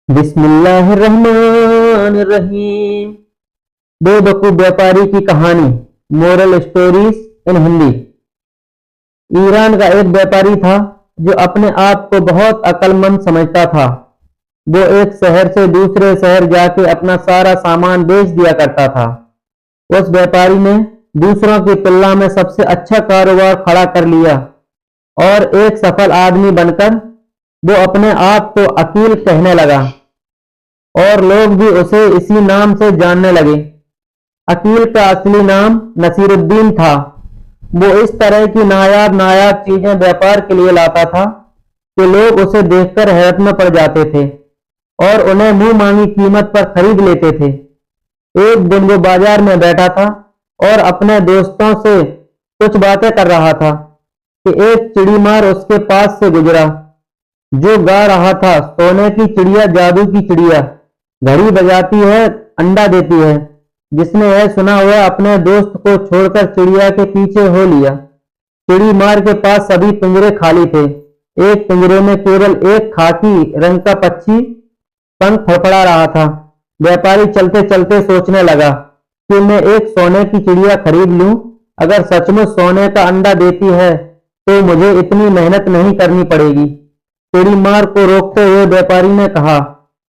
बिस्मिल्लाहिर्रहमानिर्रहीम। बेवकूफ व्यापारी की कहानी, moral stories in Hindi. Iran का एक व्यापारी था जो अपने आप को बहुत अक्लमंद समझता था। वो एक शहर से दूसरे शहर जाके अपना सारा सामान बेच दिया करता था। उस व्यापारी ने दूसरों की तुलना में सबसे अच्छा कारोबार खड़ा कर लिया और एक सफल आदमी बनकर वो अपने आप को अकील कहने लगा और लोग भी उसे इसी नाम से जानने लगे। अकील का असली नाम नसीरुद्दीन था। वो इस तरह की नायाब नायाब चीजें व्यापार के लिए लाता था कि लोग उसे देखकर हैरत में पड़ जाते थे और उन्हें मुंह मांगी कीमत पर खरीद लेते थे। एक दिन वो बाजार में बैठा था और अपने दोस्तों से कुछ बातें कर रहा था कि एक चिड़ीमार उसके पास से गुजरा जो गा रहा था, सोने की चिड़िया जादू की चिड़िया, घड़ी बजाती है अंडा देती है। जिसने यह सुना हुआ अपने दोस्त को छोड़कर चिड़िया के पीछे हो लिया। चिड़ी मार के पास सभी पिंजरे खाली थे। एक पिंजरे में केवल एक खाकी रंग का पक्षी पंख फड़फड़ा रहा था। व्यापारी चलते चलते सोचने लगा कि मैं एक सोने की चिड़िया खरीद लूं। अगर सचमुच सोने का अंडा देती है तो मुझे इतनी मेहनत नहीं करनी पड़ेगी। चिड़ी मार को रोकते हुए व्यापारी ने कहा,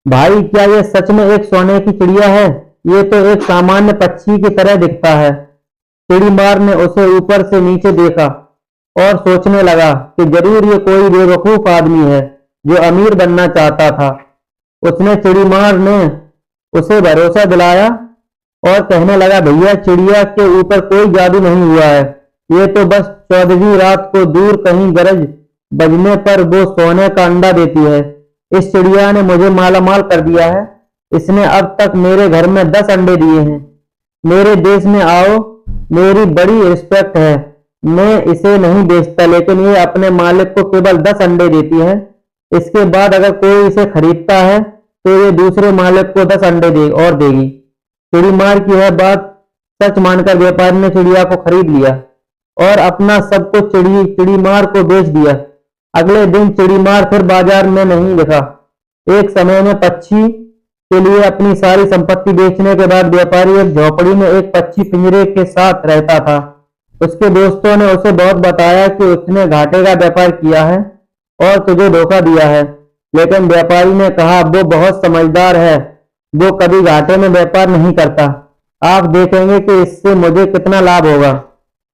भाई क्या यह सच में एक सोने की चिड़िया है? ये तो एक सामान्य पक्षी की तरह दिखता है। चिड़ी मार ने उसे ऊपर से नीचे देखा और सोचने लगा कि जरूर ये कोई बेवकूफ आदमी है जो अमीर बनना चाहता था। उसने चिड़ी मार ने उसे भरोसा दिलाया और कहने लगा, भैया चिड़िया के ऊपर कोई जादू नहीं हुआ है। ये तो बस 14वीं रात को दूर कहीं गरज बजने पर वो सोने का अंडा देती है। इस चिड़िया ने मुझे मालामाल कर दिया है। इसने अब तक मेरे घर में 10 अंडे दिए हैं। मेरे देश में आओ, मेरी बड़ी रिस्पेक्ट है। मैं इसे नहीं बेचता, लेकिन ये अपने मालिक को केवल 10 अंडे देती है। इसके बाद अगर कोई इसे खरीदता है तो ये दूसरे मालिक को 10 अंडे देगी। चिड़ी मार की यह बात सच मानकर व्यापारी ने चिड़िया को खरीद लिया और अपना सब कुछ चिड़ी मार को बेच दिया। अगले दिन चिड़ी मार फिर बाजार में नहीं दिखा। एक समय में पक्षी के लिए अपनी सारी संपत्ति बेचने के बाद व्यापारी एक झोपड़ी में एक पक्षी पिंजरे के साथ रहता था। उसके दोस्तों ने उसे बहुत बताया कि उसने घाटे का व्यापार किया है और तुझे धोखा दिया है, लेकिन व्यापारी ने कहा वो बहुत समझदार है, वो कभी घाटे में व्यापार नहीं करता। आप देखेंगे कि इससे मुझे कितना लाभ होगा।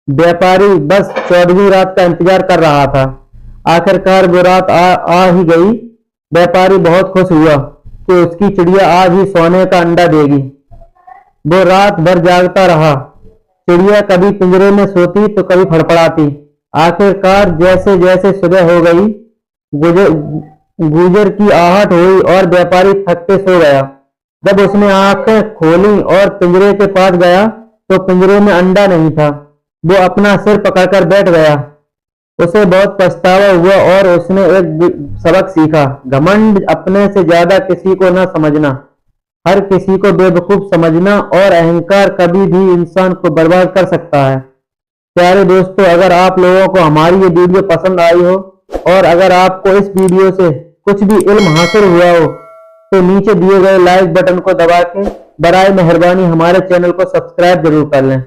व्यापारी बस 14वीं रात का इंतजार कर रहा था। आखिरकार वो रात आ ही गई। व्यापारी बहुत खुश हुआ कि उसकी चिड़िया आज ही सोने का अंडा देगी। वो रात भर जागता रहा। चिड़िया कभी पिंजरे में सोती तो कभी फड़फड़ाती। आखिरकार जैसे जैसे सुबह हो गई, गुजर की आहट हुई और व्यापारी थक के सो गया। जब उसने आंखें खोली और पिंजरे के पास गया तो पिंजरे में अंडा नहीं था। वो अपना सिर पकड़कर बैठ गया। उसे बहुत पछतावा हुआ और उसने एक सबक सीखा, घमंड अपने से ज्यादा किसी को न समझना, हर किसी को बेवकूफ समझना और अहंकार कभी भी इंसान को बर्बाद कर सकता है। प्यारे दोस्तों, अगर आप लोगों को हमारी ये वीडियो पसंद आई हो और अगर आपको इस वीडियो से कुछ भी इल्म हासिल हुआ हो तो नीचे दिए गए लाइक बटन को दबा के बराए मेहरबानी हमारे चैनल को सब्सक्राइब जरूर कर लें।